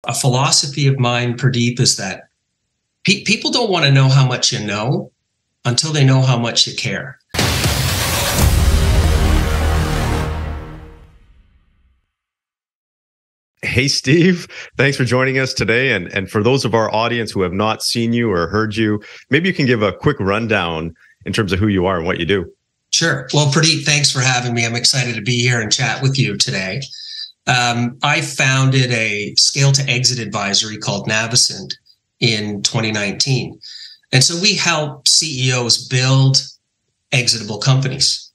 A philosophy of mine, Purdeep, is that people don't want to know how much you know until they know how much you care. Hey, Steve, thanks for joining us today. And for those of our audience who have not seen you or heard you, maybe you can give a quick rundown in terms of who you are and what you do. Sure. Well, Purdeep, thanks for having me. I'm excited to be here and chat with you today. I founded a scale to exit advisory called Navicent in 2019. And so we help CEOs build exitable companies.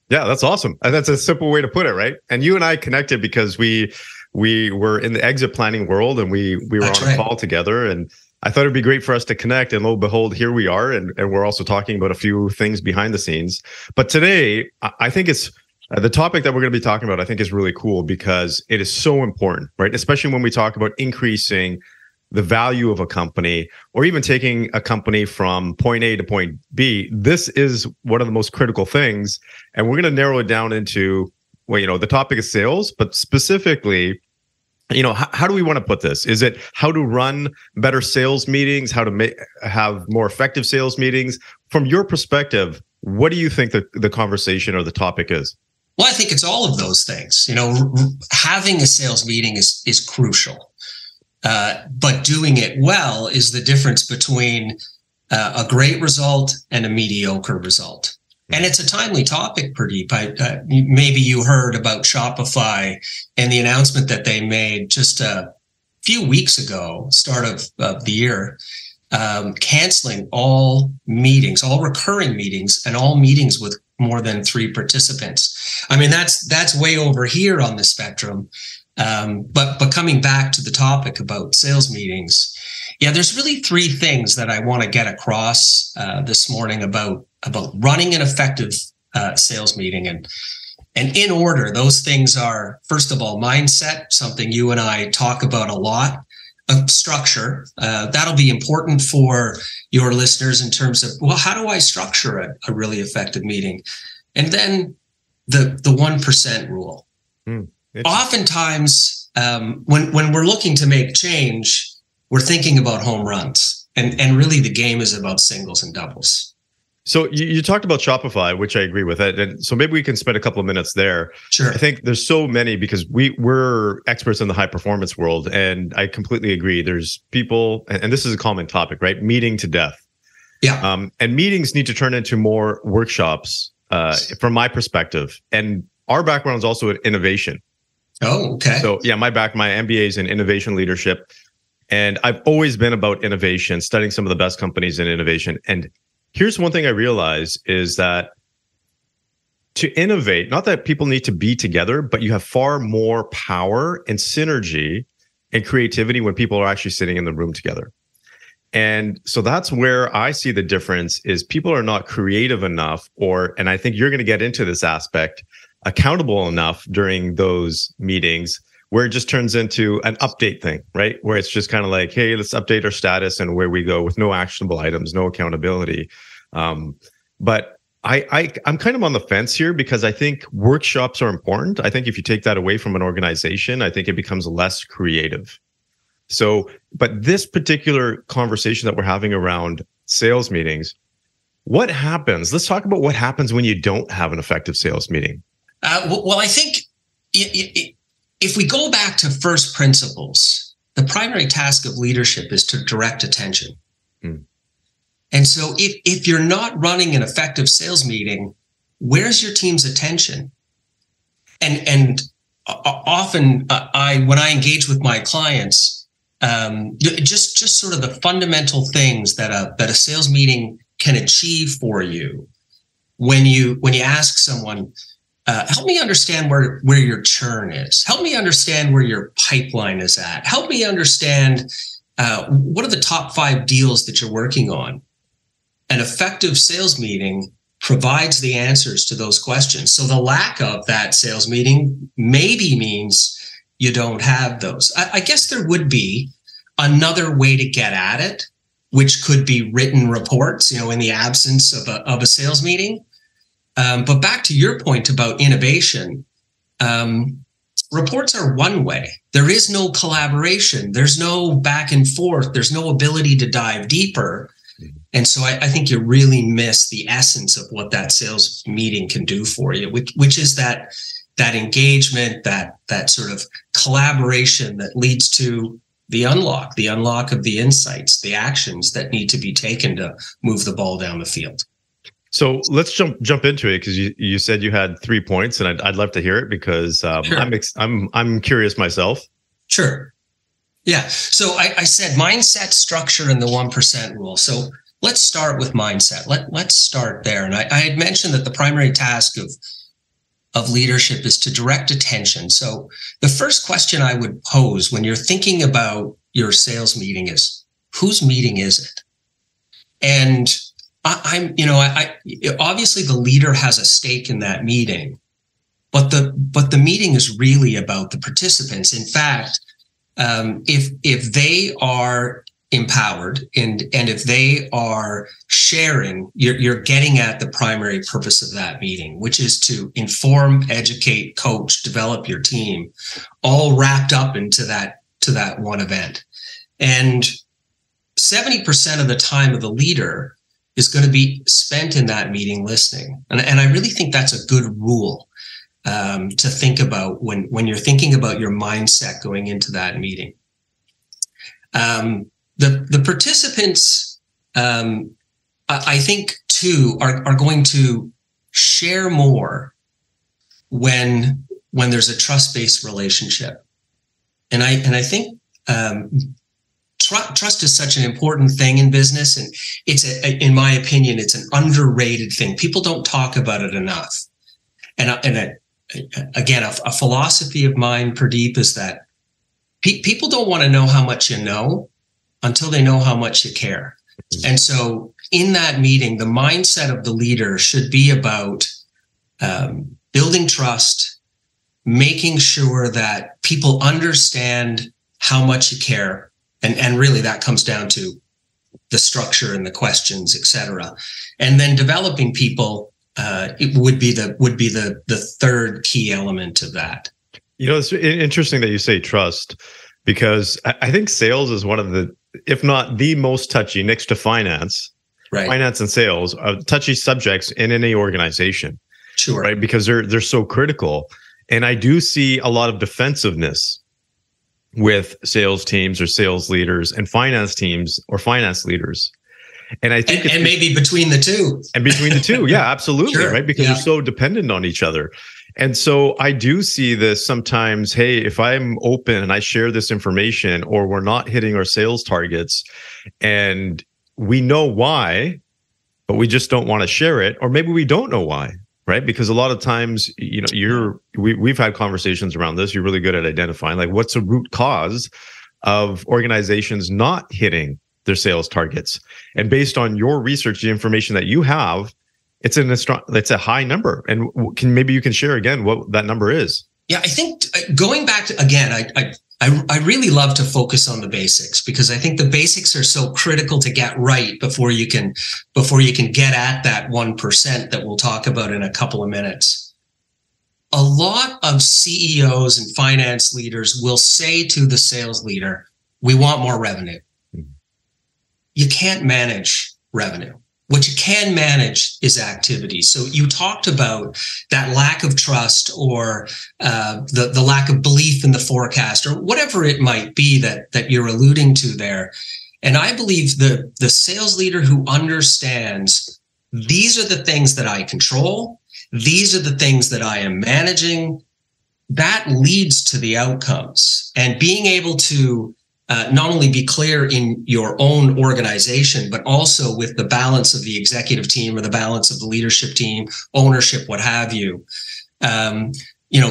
Yeah, that's awesome. And that's a simple way to put it, right? And you and I connected because we were in the exit planning world, and we were That's on a right. call together, and I thought it'd be great for us to connect. And lo and behold, here we are, and we're also talking about a few things behind the scenes. But today, I think it's the topic that we're going to be talking about, I think, is really cool because it is so important, right? Especially when we talk about increasing the value of a company, or even taking a company from point A to point B. This is one of the most critical things. And we're going to narrow it down into, well, the topic is sales, but specifically, how do we want to put this? Is it how to run better sales meetings, how to have more effective sales meetings? From your perspective, what do you think the conversation or the topic is? Well, I think it's all of those things. Having a sales meeting is crucial. But doing it well is the difference between a great result and a mediocre result. And it's a timely topic, Purdeep. Maybe you heard about Shopify and the announcement that they made just a few weeks ago, start of the year, canceling all meetings, all recurring meetings, and all meetings with more than 3 participants. I mean, that's way over here on the spectrum. But coming back to the topic about sales meetings, there's really 3 things that I want to get across this morning about running an effective sales meeting. And in order, those things are, first of all, mindset, something you and I talk about a lot. Structure, that'll be important for your listeners in terms of, well, how do I structure a really effective meeting? And then the 1% rule. Oftentimes, when we're looking to make change, we're thinking about home runs, and really the game is about singles and doubles. So you talked about Shopify, which I agree with it, and so maybe we can spend a couple of minutes there. Sure. I think there's so many because we're experts in the high performance world, and I completely agree. There's people, and this is a common topic, right? Meeting to death. Yeah. And meetings need to turn into more workshops, from my perspective. And our background is also in innovation. Oh, okay. So my MBA is in innovation leadership, and I've always been about innovation, studying some of the best companies in innovation. And here's one thing I realize is that to innovate, not that people need to be together, but you have far more power and synergy and creativity when people are actually sitting in the room together. And so that's where I see the difference is people are not creative enough, and I think you're going to get into this aspect, accountable enough during those meetings where it just turns into an update thing, right? Where it's just kind of like, hey, let's update our status and where we go with no actionable items, no accountability. But I'm kind of on the fence here because I think workshops are important. I think if you take that away from an organization, I think it becomes less creative. So, but this particular conversation that we're having around sales meetings, what happens? Let's talk about what happens when you don't have an effective sales meeting. Well, I think if we go back to first principles, the primary task of leadership is to direct attention. And so if you're not running an effective sales meeting, where's your team's attention? And often when I engage with my clients, just sort of the fundamental things that a sales meeting can achieve for you when you ask someone, help me understand where your churn is. Help me understand where your pipeline is at. Help me understand what are the top 5 deals that you're working on. An effective sales meeting provides the answers to those questions. So the lack of that sales meeting maybe means you don't have those. I guess there would be another way to get at it, which could be written reports, in the absence of a sales meeting. But back to your point about innovation, reports are one way. There is no collaboration. There's no back and forth. There's no ability to dive deeper. And so I think you really miss the essence of what that sales meeting can do for you, which is that engagement, that sort of collaboration that leads to the unlock of the insights, the actions that need to be taken to move the ball down the field. So let's jump into it, because you said you had 3 points, and I'd love to hear it, because Sure. I'm curious myself. Sure. Yeah. So I said mindset, structure, and the 1% rule. So let's start with mindset. Let's start there. And I had mentioned that the primary task of leadership is to direct attention. So the first question I would pose when you're thinking about your sales meeting is, whose meeting is it? And obviously the leader has a stake in that meeting, but the meeting is really about the participants. In fact, if they are empowered and if they are sharing, you're getting at the primary purpose of that meeting, which is to inform, educate, coach, develop your team, all wrapped up into that one event. And 70% of the time of the leader is going to be spent in that meeting listening. And I really think that's a good rule to think about when you're thinking about your mindset going into that meeting. The participants, I think, too, are going to share more when there's a trust-based relationship. And I think trust is such an important thing in business, and in my opinion, it's an underrated thing. People don't talk about it enough. And again, a philosophy of mine, Purdeep, is that people don't want to know how much you know until they know how much you care. And so in that meeting, the mindset of the leader should be about building trust, making sure that people understand how much you care. And really that comes down to the structure and the questions, et cetera. And then developing people it would be the third key element of that. It's interesting that you say trust, because I think sales is one of the, if not the most touchy, next to finance, right? Finance and sales are touchy subjects in any organization. Sure. Right? Because they're so critical. And I do see a lot of defensiveness with sales teams or sales leaders and finance teams or finance leaders. And I think and maybe between the two. And between the two. Yeah, absolutely. Sure. Right. Because they're so dependent on each other. And so I do see this sometimes. Hey, if I'm open and I share this information, or we're not hitting our sales targets and we know why, but we just don't want to share it, or maybe we don't know why. Right. Because a lot of times, we've had conversations around this. You're really good at identifying, like, what's the root cause of organizations not hitting their sales targets. And based on your research, the information that you have, it's a high number. And maybe you can share again what that number is. Yeah, I think going back to, again, I really love to focus on the basics, because I think the basics are so critical to get right before you can get at that 1% that we'll talk about in a couple of minutes. A lot of CEOs and finance leaders will say to the sales leader, "We want more revenue." You can't manage revenue. What you can manage is activity. So you talked about that lack of trust, or the lack of belief in the forecast, or whatever it might be that you're alluding to there. And I believe the sales leader who understands, these are the things that I control, these are the things that I am managing, that leads to the outcomes. And being able to not only be clear in your own organization, but also with the balance of the executive team or the balance of the leadership team, ownership, what have you.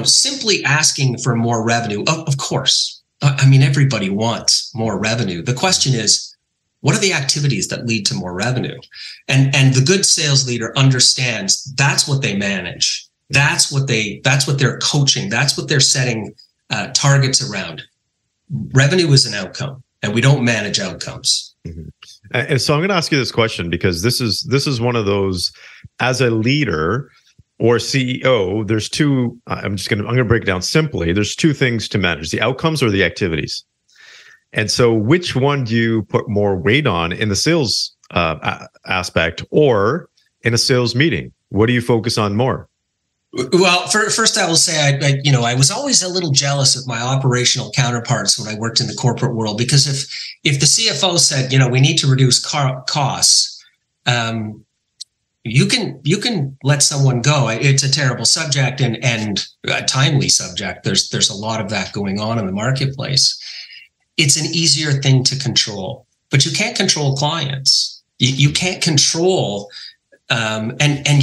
Simply asking for more revenue, of course. I mean, everybody wants more revenue. The question is, what are the activities that lead to more revenue? And the good sales leader understands that's what they manage. That's what they're coaching. That's what they're setting targets around. Revenue is an outcome, and we don't manage outcomes. Mm-hmm. And so I'm going to ask you this question, because this is one of those, as a leader, or CEO, there's two. I'm going to break it down simply. There's two things to manage: the outcomes or the activities. And so, which one do you put more weight on in the sales aspect or in a sales meeting? What do you focus on more? Well, first I will say, I was always a little jealous of my operational counterparts when I worked in the corporate world, because if the CFO said, we need to reduce costs, you can let someone go. It's a terrible subject and a timely subject. There's a lot of that going on in the marketplace. It's an easier thing to control, but you can't control clients. You can't control, and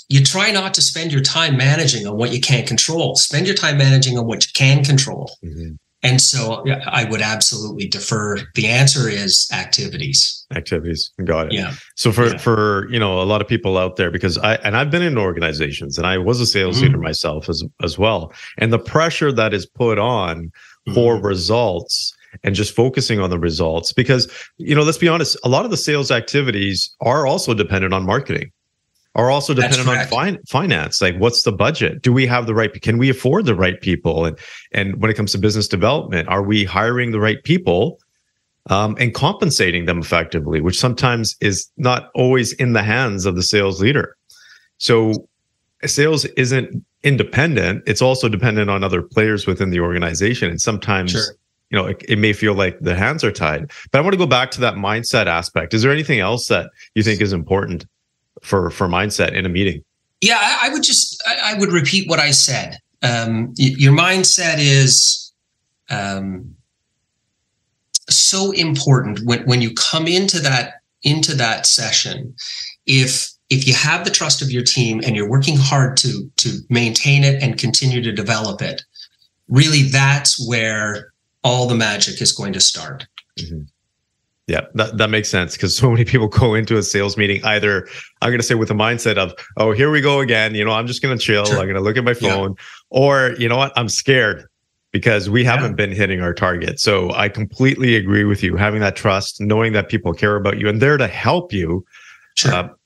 you try not to spend your time managing on what you can't control. Spend your time managing on what you can control. Mm-hmm. And so I would absolutely defer. The answer is activities. Activities. Got it. Yeah. So for a lot of people out there, because I've been in organizations and I was a sales leader myself as well. And the pressure that is put on for results and just focusing on the results, because, let's be honest, a lot of the sales activities are also dependent on marketing, are also dependent on finance. Like, what's the budget? Do we have the right, can we afford the right people? And when it comes to business development, are we hiring the right people and compensating them effectively, which sometimes is not always in the hands of the sales leader. So sales isn't independent. It's also dependent on other players within the organization. And sometimes, it may feel like the hands are tied. But I want to go back to that mindset aspect. Is there anything else that you think is important for mindset in a meeting? Yeah, I would repeat what I said. Your mindset is so important when you come into that session. If you have the trust of your team and you're working hard to maintain it and continue to develop it, really that's where all the magic is going to start. Mm-hmm. Yeah, that makes sense, because so many people go into a sales meeting either, I'm going to say, with the mindset of, oh, here we go again. I'm just going to chill. Sure. I'm going to look at my phone. Yeah. Or, you know what, I'm scared because we haven't been hitting our target. So I completely agree with you. Having that trust, knowing that people care about you and they're to help you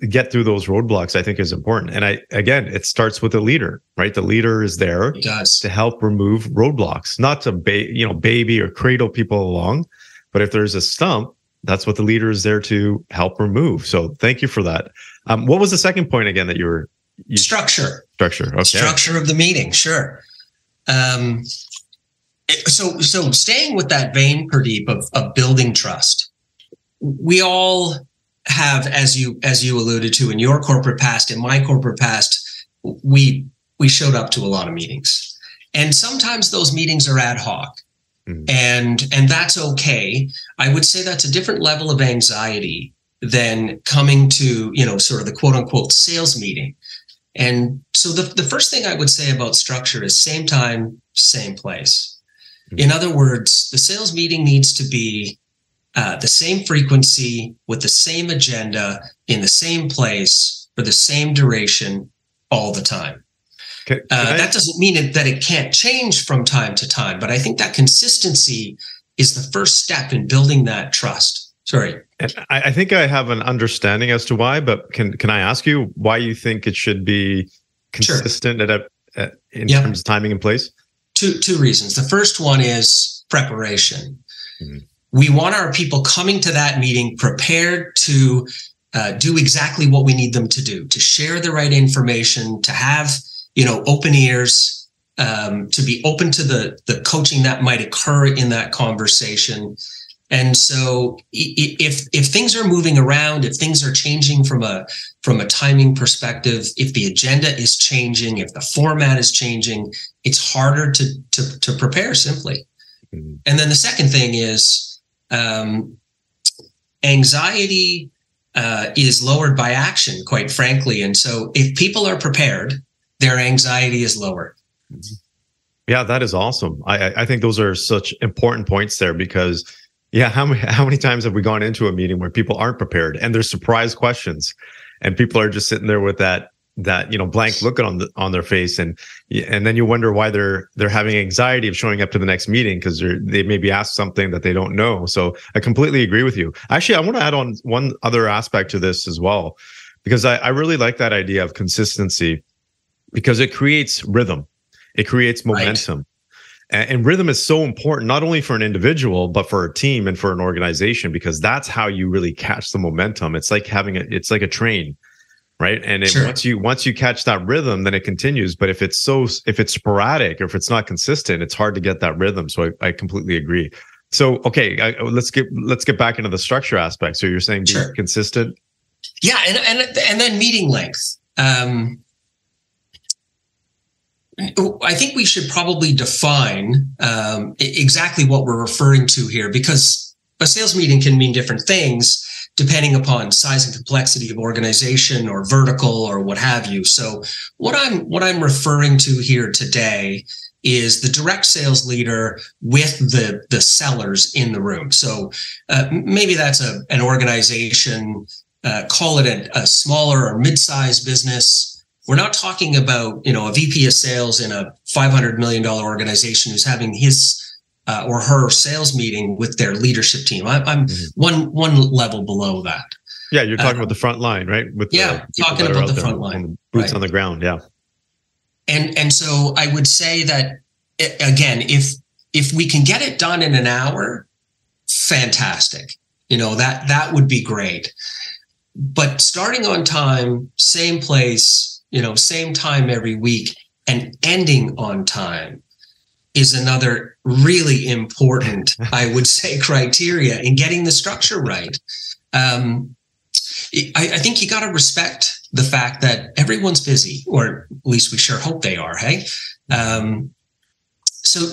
get through those roadblocks, I think is important. And again, it starts with the leader, right? The leader is there to help remove roadblocks, not to baby or cradle people along. But if there's a stump, that's what the leader is there to help remove. So thank you for that. What was the second point again that you were? Structure. Structure. Okay. Structure of the meeting. Sure. So staying with that vein, Purdeep, of building trust, we all have, as you alluded to, in your corporate past, in my corporate past, we showed up to a lot of meetings, and sometimes those meetings are ad hoc. And that's okay. I would say that's a different level of anxiety than coming to, sort of the quote unquote sales meeting. And so the first thing I would say about structure is same time, same place. In other words, the sales meeting needs to be the same frequency, with the same agenda, in the same place, for the same duration, all the time. That doesn't mean that it can't change from time to time, but I think that consistency is the first step in building that trust. Sorry. And I think I have an understanding as to why, but can I ask you why you think it should be consistent in terms of timing and place? Two reasons. The first one is preparation. Mm-hmm. We want our people coming to that meeting prepared to do exactly what we need them to do, to share the right information, to have open ears, to be open to the coaching that might occur in that conversation. And so if things are moving around, if things are changing from a timing perspective, if the agenda is changing, if the format is changing, it's harder to prepare simply. Mm-hmm. And then the second thing is anxiety is lowered by action, quite frankly. And so if people are prepared, their anxiety is lower. Yeah, that is awesome. I think those are such important points there, because how many times have we gone into a meeting where people aren't prepared and there's surprise questions and people are just sitting there with that blank look on their face, and then you wonder why they're having anxiety of showing up to the next meeting, because they maybe asked something that they don't know. So I completely agree with you. Actually, I want to add on one other aspect to this as well, because I really like that idea of consistency. because it creates rhythm. It creates momentum. Right. And rhythm is so important, not only for an individual, but for a team and for an organization, because that's how you really catch the momentum. It's like it's like a train, right? And once you catch that rhythm, then it continues. But if it's sporadic, or if it's not consistent, it's hard to get that rhythm. So I completely agree. So, okay, let's get back into the structure aspect. So you're saying be consistent. Yeah. And then meeting length. I think we should probably define exactly what we're referring to here, because a sales meeting can mean different things depending upon size and complexity of organization or vertical or what have you. So what I'm referring to here today is the direct sales leader with the sellers in the room. So maybe that's an organization, call it a smaller or mid-sized business. We're not talking about, a VP of sales in a $500 million organization who's having his or her sales meeting with their leadership team. I'm one level below that. Yeah, you're talking about the front line, right? Talking about the front line, boots on the ground. Yeah, and so I would say that again, if we can get it done in an hour, fantastic. That would be great. But starting on time, same place, same time every week, and ending on time is another really important, I would say, criteria in getting the structure right. I think you got to respect the fact that everyone's busy, or at least we sure hope they are. Hey, so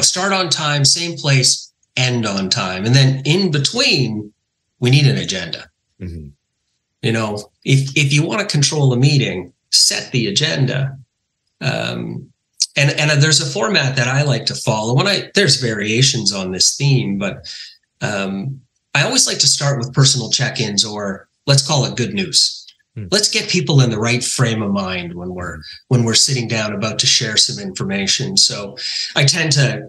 start on time, same place, end on time, and then in between, we need an agenda. Mm-hmm. If you want to control a meeting, set the agenda. And there's a format that I like to follow. There's variations on this theme, but I always like to start with personal check-ins, or let's call it good news. Let's get people in the right frame of mind when we're sitting down about to share some information. So I tend to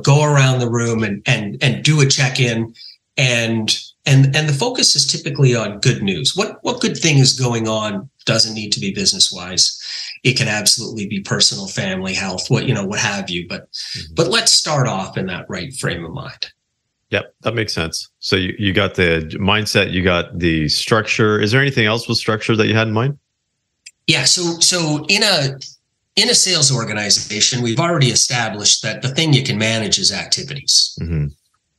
go around the room and do a check-in, and the focus is typically on good news. What good thing is going on? Doesn't need to be business wise. It can absolutely be personal, family, health, what have you. But let's start off in that right frame of mind. Yep, that makes sense. So you got the mindset, you got the structure. Is there anything else with structure that you had in mind? Yeah. So in a sales organization, we've already established that the thing you can manage is activities. Mm-hmm.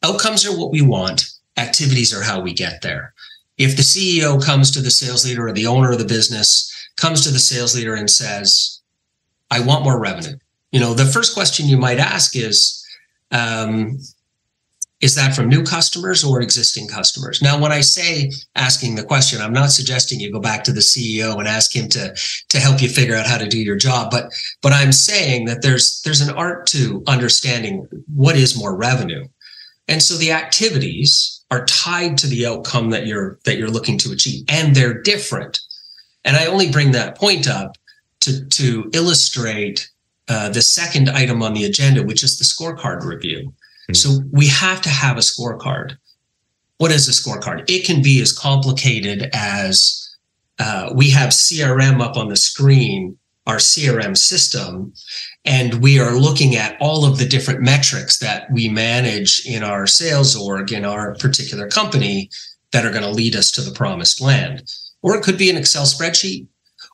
Outcomes are what we want. Activities are how we get there. If the CEO comes to the sales leader, or the owner of the business comes to the sales leader and says, I want more revenue, the first question you might ask is that from new customers or existing customers? Now, when I say asking the question, I'm not suggesting you go back to the CEO and ask him to help you figure out how to do your job. But I'm saying that there's an art to understanding what is more revenue. And so the activities are tied to the outcome that you're looking to achieve, and they're different. And I only bring that point up to illustrate the second item on the agenda, which is the scorecard review. Mm-hmm. So we have to have a scorecard. What is a scorecard? It can be as complicated as we have CRM up on the screen, our CRM system, and we are looking at all of the different metrics that we manage in our sales org, in our particular company, that are going to lead us to the promised land. Or it could be an Excel spreadsheet,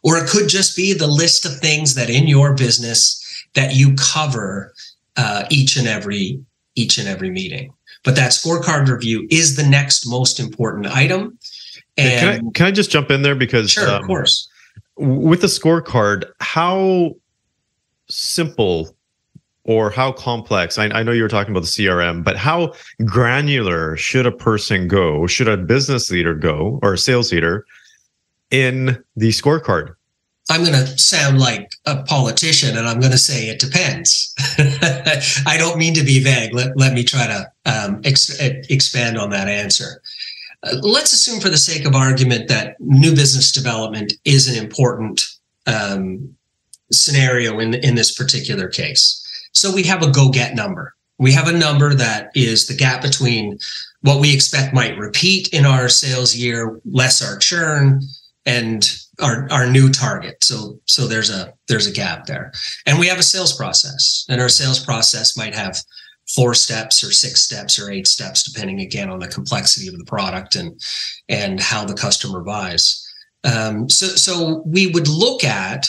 or it could just be the list of things that in your business that you cover each and every meeting. But that scorecard review is the next most important item. And can I just jump in there? Because sure, of course. With the scorecard, how simple or how complex, I know you were talking about the CRM, but how granular should a person go, should a business leader go, or a sales leader in the scorecard? I'm going to sound like a politician, and I'm going to say it depends. I don't mean to be vague. Let me try to expand on that answer. Let's assume, for the sake of argument, that new business development is an important scenario in this particular case. So we have a go-get number. We have a number that is the gap between what we expect might repeat in our sales year, less our churn, and our new target. So there's a gap there. And we have a sales process, and our sales process might have 4 steps or 6 steps or 8 steps, depending again on the complexity of the product and how the customer buys. So we would look at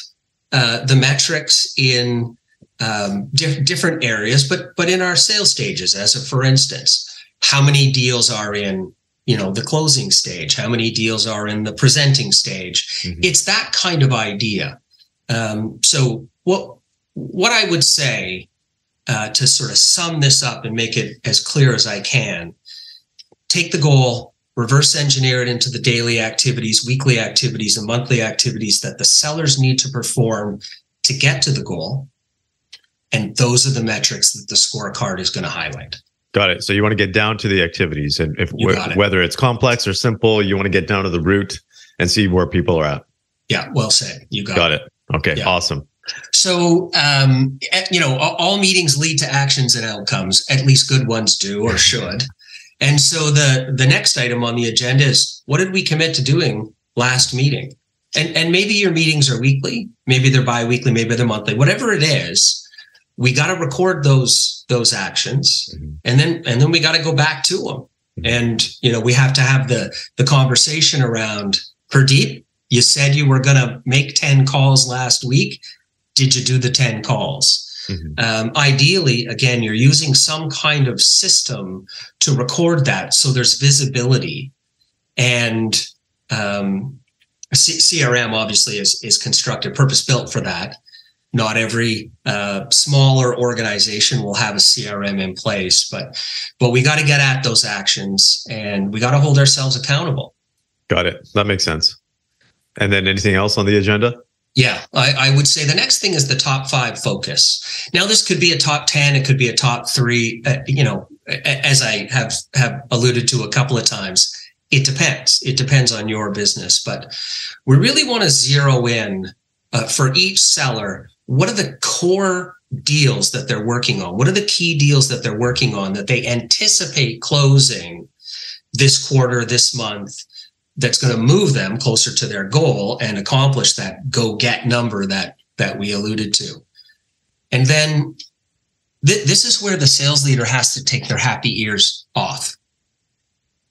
the metrics in different areas, but in our sales stages, for instance, how many deals are in the closing stage, how many deals are in the presenting stage. Mm-hmm. It's that kind of idea. So what I would say to sort of sum this up and make it as clear as I can, take the goal, reverse engineer it into the daily activities, weekly activities, and monthly activities that the sellers need to perform to get to the goal. And those are the metrics that the scorecard is going to highlight. Got it. So you want to get down to the activities, and whether it's complex or simple, you want to get down to the root and see where people are at. Yeah, well said. You got it. Okay, yeah. Awesome. So, all meetings lead to actions and outcomes. At least good ones do, or should. And so the next item on the agenda is, what did we commit to doing last meeting? And maybe your meetings are weekly, maybe they're bi-weekly, maybe they're monthly. Whatever it is, we got to record those actions, mm-hmm. and then we got to go back to them. Mm-hmm. And we have to have the conversation around, Purdeep, you said you were going to make 10 calls last week. Did you do the 10 calls? Mm-hmm. Ideally, again, you're using some kind of system to record that, so there's visibility. And CRM obviously is constructed, purpose-built for that. Not every smaller organization will have a CRM in place, but we got to get at those actions, and we got to hold ourselves accountable. Got it. That makes sense. And then anything else on the agenda? Yeah, I would say the next thing is the top 5 focus. Now, this could be a top 10, it could be a top 3. As I have alluded to a couple of times, it depends. It depends on your business, but we really want to zero in for each seller. What are the core deals that they're working on? What are the key deals that they're working on that they anticipate closing this quarter, this month, that's going to move them closer to their goal and accomplish that go-get number that we alluded to? And then this is where the sales leader has to take their happy ears off,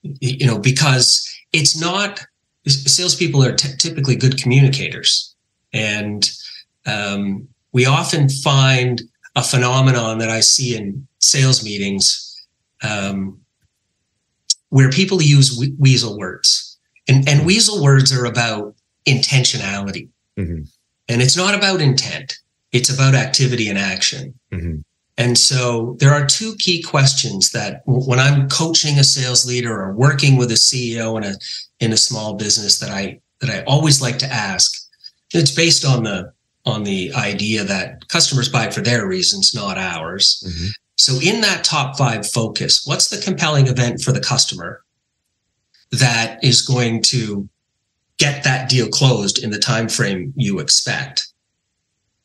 because it's not, salespeople are typically good communicators. And we often find a phenomenon that I see in sales meetings where people use weasel words. And weasel words are about intentionality. Mm-hmm. And it's not about intent. It's about activity and action. Mm-hmm. And so there are 2 key questions that when I'm coaching a sales leader or working with a CEO in a small business that I always like to ask. It's based on the idea that customers buy for their reasons, not ours. Mm-hmm. So in that top 5 focus, what's the compelling event for the customer that is going to get that deal closed in the time frame you expect?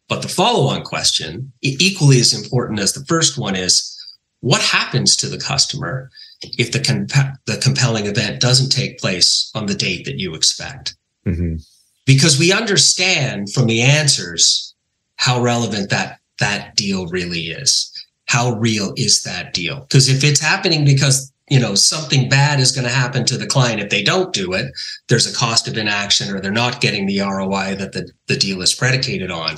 But the follow-on question, equally as important as the first one, is what happens to the customer if the compelling event doesn't take place on the date that you expect? Mm-hmm. Because we understand from the answers how relevant that deal really is. How real is that deal? Because if it's happening because something bad is going to happen to the client if they don't do it, there's a cost of inaction, or they're not getting the ROI that the deal is predicated on.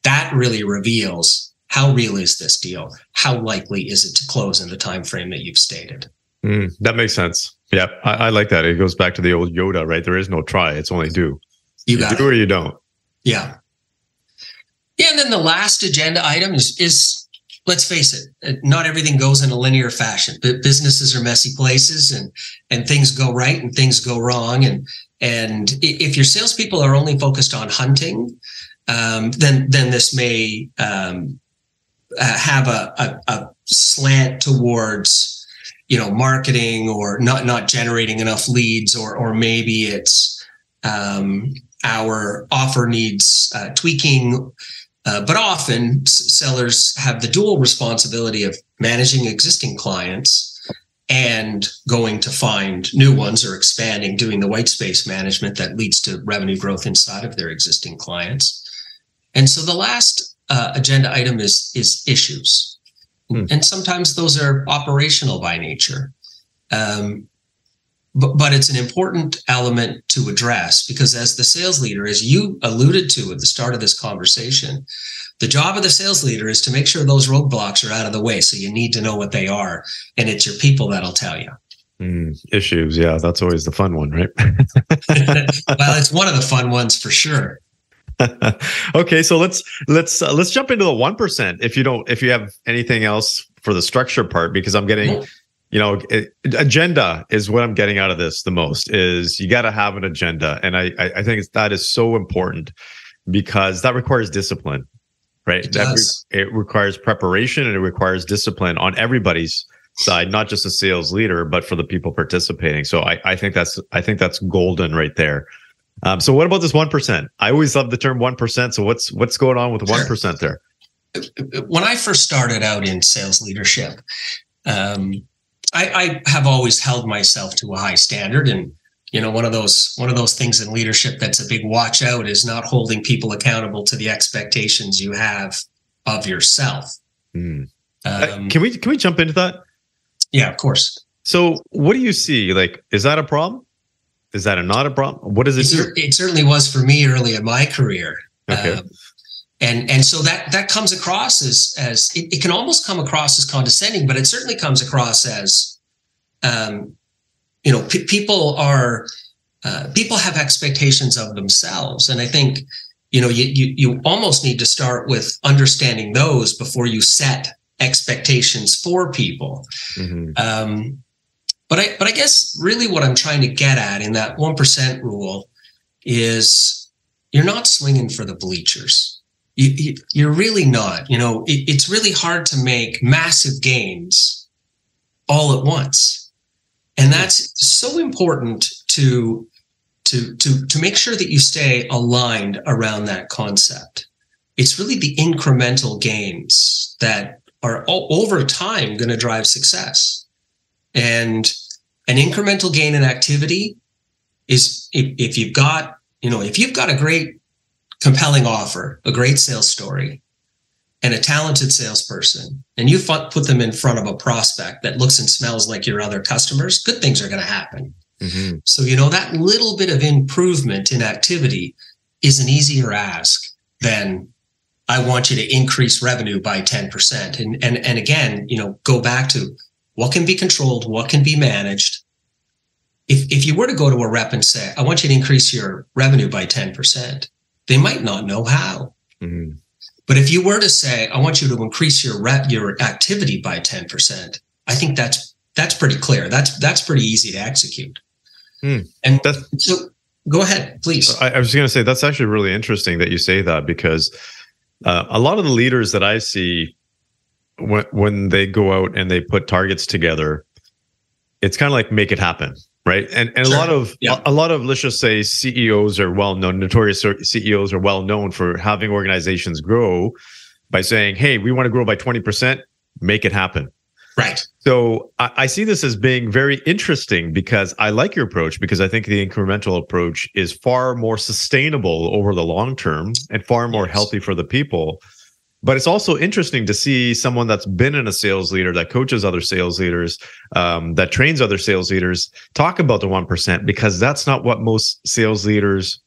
That really reveals how real is this deal? How likely is it to close in the time frame that you've stated? That makes sense. Yeah, I like that. It goes back to the old Yoda, right? There is no try, it's only do. You do or you don't. Yeah. Yeah, and then the last agenda item is let's face it, not everything goes in a linear fashion. Businesses are messy places, and things go right and things go wrong. And if your salespeople are only focused on hunting, then this may have a slant towards marketing, or not generating enough leads, or maybe it's our offer needs tweaking. But often sellers have the dual responsibility of managing existing clients and going to find new ones or expanding, doing the white space management that leads to revenue growth inside of their existing clients. And so the last agenda item is issues. And sometimes those are operational by nature. But it's an important element to address, because as the sales leader, as you alluded to at the start of this conversation, the job of the sales leader is to make sure those roadblocks are out of the way. So you need to know what they are, and it's your people that'll tell you. Issues. Yeah. That's always the fun one, right? Well, it's one of the fun ones for sure. Okay. So let's jump into the 1%. If you have anything else for the structure part, because I'm getting, agenda is what I'm getting out of this the most. Is you got to have an agenda. And I think that is so important, because that requires discipline, right? It requires preparation, and it requires discipline on everybody's side, not just a sales leader, but for the people participating. So I think that's golden right there. So what about this 1%? I always love the term 1%. So what's going on with the 1% there? When I first started out in sales leadership, I have always held myself to a high standard. And, one of those things in leadership that's a big watch out is not holding people accountable to the expectations you have of yourself. Can we jump into that? Yeah, of course. So what do you see? Like, is that a problem? Is that not a problem? What does it do? It certainly was for me early in my career. Okay. And so that comes across as it can almost come across as condescending, but it certainly comes across as, people have expectations of themselves. And I think, you almost need to start with understanding those before you set expectations for people. Mm-hmm. But I guess really what I'm trying to get at in that 1% rule is you're not swinging for the bleachers. You're really not. It's really hard to make massive gains all at once, and that's so important to make sure that you stay aligned around that concept. It's really the incremental gains that are over time going to drive success. And an incremental gain in activity is if you've got a great compelling offer, a great sales story, and a talented salesperson, and you put them in front of a prospect that looks and smells like your other customers, good things are going to happen. Mm-hmm. So, that little bit of improvement in activity is an easier ask than I want you to increase revenue by 10%. And again, go back to what can be controlled, what can be managed. If you were to go to a rep and say, I want you to increase your revenue by 10%, they might not know how. Mm-hmm. But if you were to say, I want you to increase your activity by 10%, I think that's pretty clear. That's pretty easy to execute. And so go ahead, please. I was going to say, that's actually really interesting that you say that, because a lot of the leaders that I see, when they go out and they put targets together, it's kind of like make it happen, right? And sure. a lot of let's just say CEOs are well known, notorious CEOs are well known for having organizations grow by saying, "Hey, we want to grow by 20%, make it happen." Right. So I see this as being very interesting, because I like your approach, because I think the incremental approach is far more sustainable over the long term and far more healthy for the people. But it's also interesting to see someone that's been in a sales leader, that coaches other sales leaders, that trains other sales leaders, talk about the 1%, because that's not what most sales leaders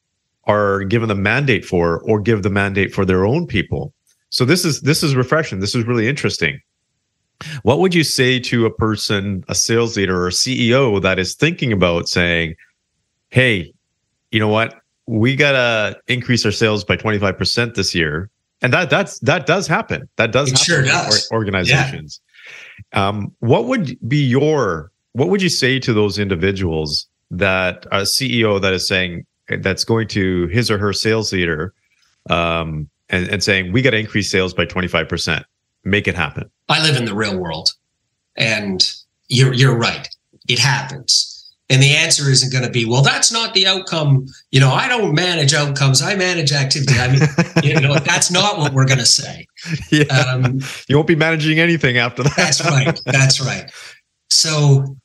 are given the mandate for, or give the mandate for their own people. So this is refreshing. This is really interesting. What would you say to a person, a sales leader or a CEO that is thinking about saying, hey, you know what? We got to increase our sales by 25% this year. And that does happen. That does happen sure does. In organizations. Yeah. What would you say to those individuals, that a CEO that is saying, that's going to his or her sales leader and saying, we got to increase sales by 25%, make it happen? I live in the real world, and you're right. It happens. And the answer isn't going to be, well, that's not the outcome. I don't manage outcomes. I manage activity. I mean, that's not what we're going to say. Yeah. You won't be managing anything after that. That's right. So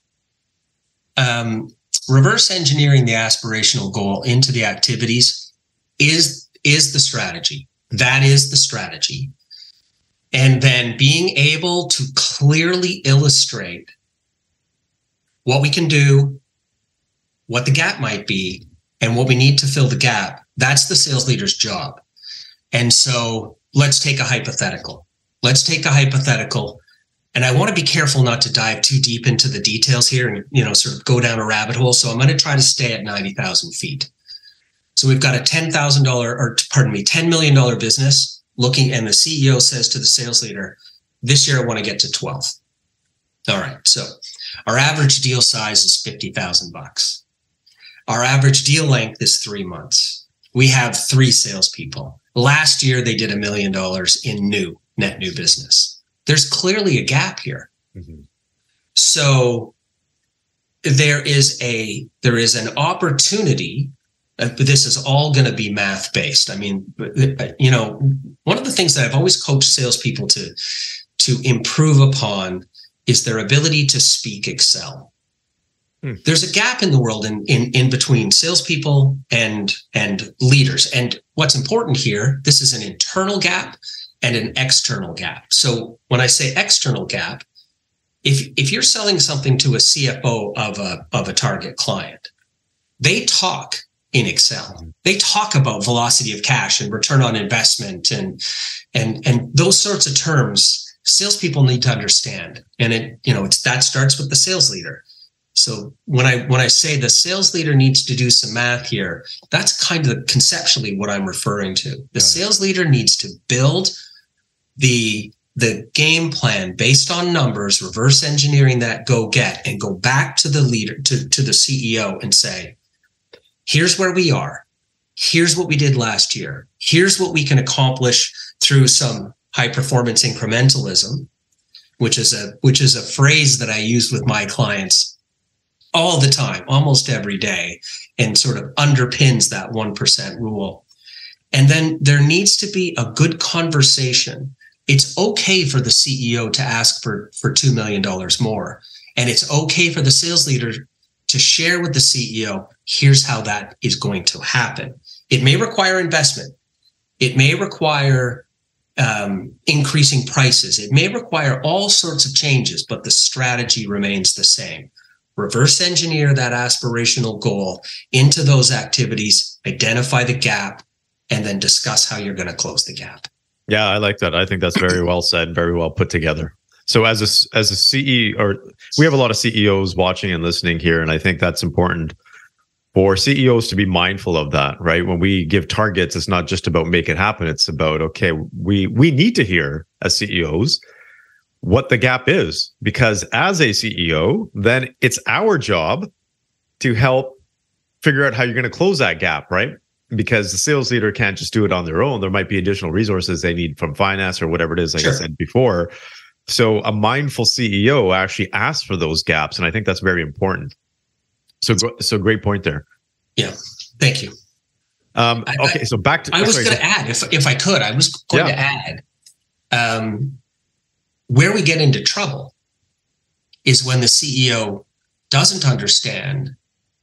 reverse engineering the aspirational goal into the activities is the strategy. That is the strategy. And then being able to clearly illustrate what we can do, what the gap might be, and what we need to fill the gap. That's the sales leader's job. And so let's take a hypothetical. And I want to be careful not to dive too deep into the details here and, sort of go down a rabbit hole. So I'm going to try to stay at 90,000 feet. So we've got a $10 million business looking, and the CEO says to the sales leader, this year I want to get to 12. All right. So our average deal size is $50,000. Our average deal length is 3 months. We have 3 salespeople. Last year, they did $1 million in net new business. There's clearly a gap here. Mm-hmm. So there is an opportunity. This is all going to be math based. I mean, one of the things that I've always coached salespeople to improve upon is their ability to speak Excel. There's a gap in the world in between salespeople and leaders. And what's important here, this is an internal gap and an external gap. So when I say external gap, if you're selling something to a CFO of a target client, they talk in Excel. They talk about velocity of cash and return on investment and those sorts of terms. Salespeople need to understand, and that starts with the sales leader. So when I say the sales leader needs to do some math here, that's kind of conceptually what I'm referring to. The sales leader needs to build the game plan based on numbers, reverse engineering that go get, and go back to the leader, to the CEO and say, here's where we are. Here's what we did last year. Here's what we can accomplish through some high performance incrementalism, which is a phrase that I use with my clients all the time, almost every day, and sort of underpins that 1% rule. And then there needs to be a good conversation. It's okay for the CEO to ask for $2 million more. And it's okay for the sales leader to share with the CEO, here's how that is going to happen. It may require investment. It may require increasing prices. It may require all sorts of changes, but the strategy remains the same. Reverse engineer that aspirational goal into those activities, identify the gap, and then discuss how you're going to close the gap. Yeah, I like that. I think that's very well said, very well put together. So as a CEO, or we have a lot of CEOs watching and listening here, and I think that's important for CEOs to be mindful of that, right? When we give targets, it's not just about make it happen. It's about, okay, we need to hear as CEOs what the gap is, because as a CEO, then it's our job to help figure out how you're going to close that gap, right? Because the sales leader can't just do it on their own. There might be additional resources they need from finance or whatever it is, like I said before. So a mindful CEO actually asks for those gaps. And I think that's very important. So great point there. Yeah. Thank you. Okay. So back to, I was going to add, if I could, I was going to add, where we get into trouble is when the CEO doesn't understand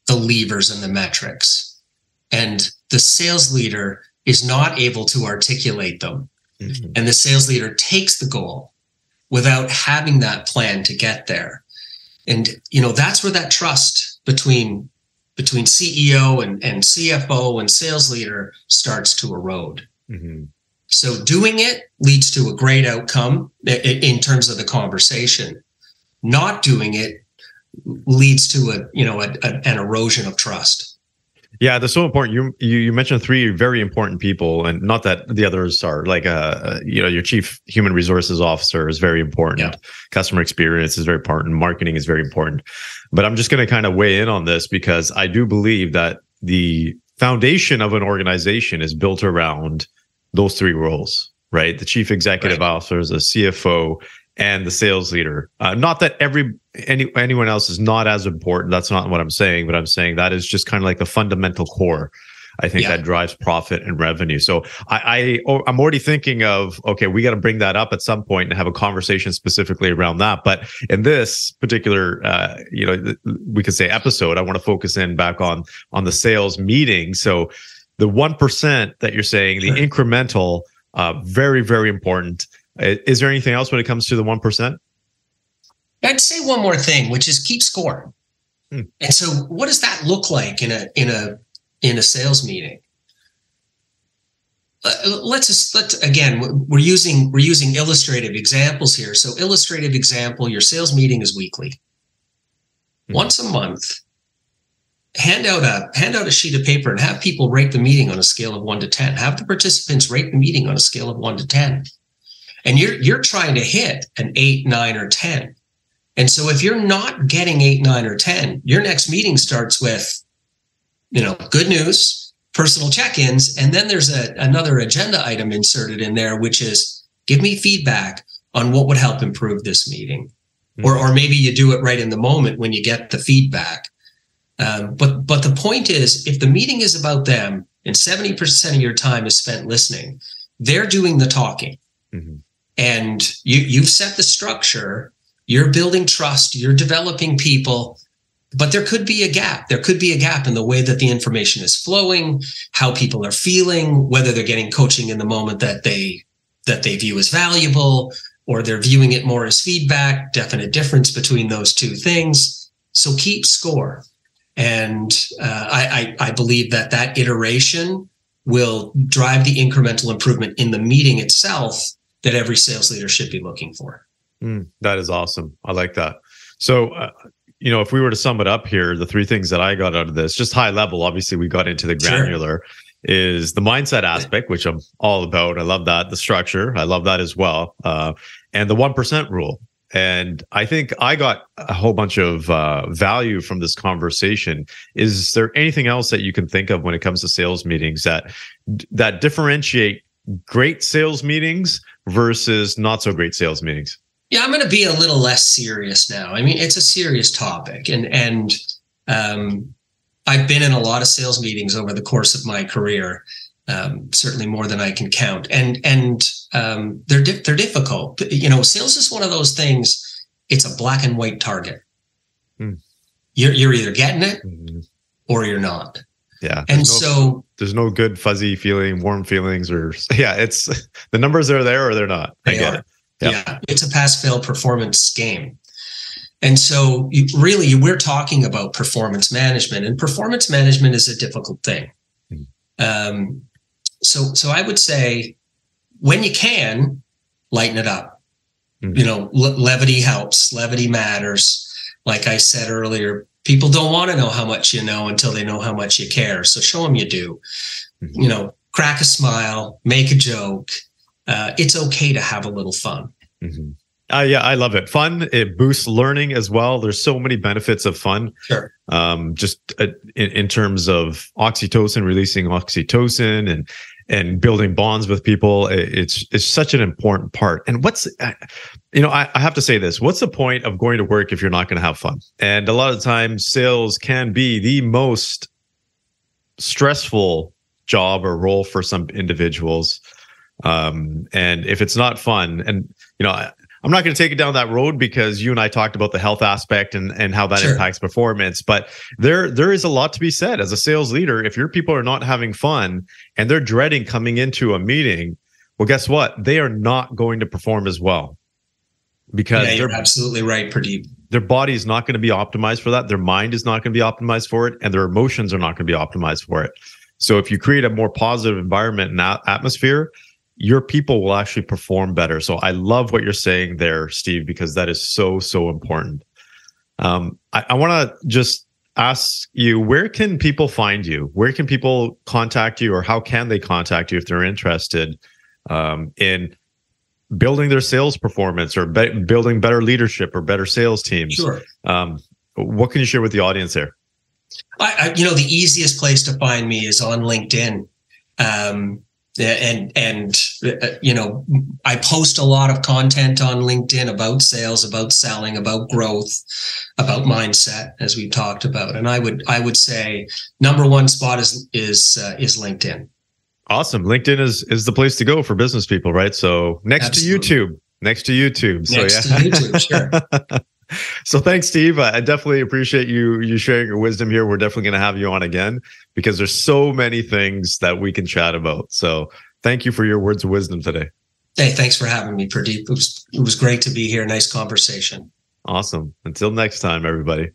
the levers and the metrics, and the sales leader is not able to articulate them. Mm-hmm. And the sales leader takes the goal without having that plan to get there. And, that's where that trust between CEO and CFO and sales leader starts to erode. Mm-hmm. So doing it leads to a great outcome in terms of the conversation. Not doing it leads to an erosion of trust. Yeah, that's so important. You mentioned 3 very important people, and not that the others are like your chief human resources officer is very important. Yeah. Customer experience is very important. Marketing is very important. But I'm just going to kind of weigh in on this because I do believe that the foundation of an organization is built around those 3 roles, right? The chief executive officer, the CFO, and the sales leader. Not that anyone else is not as important. That's not what I'm saying, but I'm saying that is just kind of like the fundamental core I think that drives profit and revenue. So I'm already thinking of, okay, we got to bring that up at some point and have a conversation specifically around that. But in this particular, we could say episode, I want to focus in back on the sales meeting. So the 1% that you're saying, the incremental, very, very important. Is there anything else when it comes to the 1%? I'd say one more thing, which is keep score. And so what does that look like in a sales meeting? Let's again, we're using illustrative examples here. So illustrative example, your sales meeting is weekly. Once a month, hand out a sheet of paper and have people rate the meeting on a scale of 1 to 10. Have the participants rate the meeting on a scale of 1 to 10. And you're trying to hit an 8, 9, or 10. And so if you're not getting 8, 9, or 10, your next meeting starts with, good news, personal check-ins, and then there's another agenda item inserted in there, which is give me feedback on what would help improve this meeting. Or maybe you do it right in the moment when you get the feedback. But the point is, if the meeting is about them and 70% of your time is spent listening, they're doing the talking. And you've set the structure, you're building trust, you're developing people, but there could be a gap. There could be a gap in the way that the information is flowing, how people are feeling, whether they're getting coaching in the moment that they view as valuable, or they're viewing it more as feedback. Definite difference between those two things. So keep score. And I believe that iteration will drive the incremental improvement in the meeting itself that every sales leader should be looking for. That is awesome. I like that. So, if we were to sum it up here, the 3 things that I got out of this, just high level, obviously we got into the granular, is the mindset aspect, which I'm all about. I love that. The structure, I love that as well. And the 1% rule. And I think I got a whole bunch of value from this conversation. Is there anything else that you can think of when it comes to sales meetings that differentiate great sales meetings versus not so great sales meetings? Yeah, I'm going to be a little less serious now. I mean, it's a serious topic, and I've been in a lot of sales meetings over the course of my career, certainly more than I can count, and they're difficult. Sales is one of those things. It's a black and white target. You're either getting it or you're not. Yeah, and there's no good fuzzy feeling, warm feelings, it's the numbers are there or they're not. I get it. Yeah, it's a pass-fail performance game. And so we're talking about performance management, and performance management is a difficult thing. So I would say when you can, lighten it up. Levity helps. Levity matters. Like I said earlier, people don't want to know how much you know until they know how much you care. So show them you do. Crack a smile, make a joke. It's okay to have a little fun. I love it. Fun, it boosts learning as well. There's so many benefits of fun. Sure. Just in terms of releasing oxytocin and building bonds with people. It's such an important part. And I have to say this, what's the point of going to work if you're not going to have fun? And a lot of times sales can be the most stressful job or role for some individuals. And if it's not fun, and I'm not going to take it down that road because you and I talked about the health aspect and how that impacts performance, but there is a lot to be said as a sales leader. If your people are not having fun and they're dreading coming into a meeting, well, guess what? They are not going to perform as well, because you're absolutely right, Purdeep. Their body is not going to be optimized for that. Their mind is not going to be optimized for it, and their emotions are not going to be optimized for it. So if you create a more positive environment and atmosphere, your people will actually perform better. So I love what you're saying there, Steve, because that is so, so important. I want to just ask you, where can people find you? Where can people contact you, or how can they contact you if they're interested in building their sales performance or building better leadership or better sales teams? Sure. What can you share with the audience there? The easiest place to find me is on LinkedIn. And I post a lot of content on LinkedIn about sales, about selling, about growth, about mindset, as we talked about. And I would say number one spot is LinkedIn. Awesome. LinkedIn is the place to go for business people, right? So next to YouTube. Next to YouTube. Sure. So thanks, Steve. I definitely appreciate you sharing your wisdom here. We're definitely going to have you on again because there's so many things that we can chat about. So thank you for your words of wisdom today. Hey, thanks for having me, Purdeep. It was great to be here. Nice conversation. Awesome. Until next time, everybody.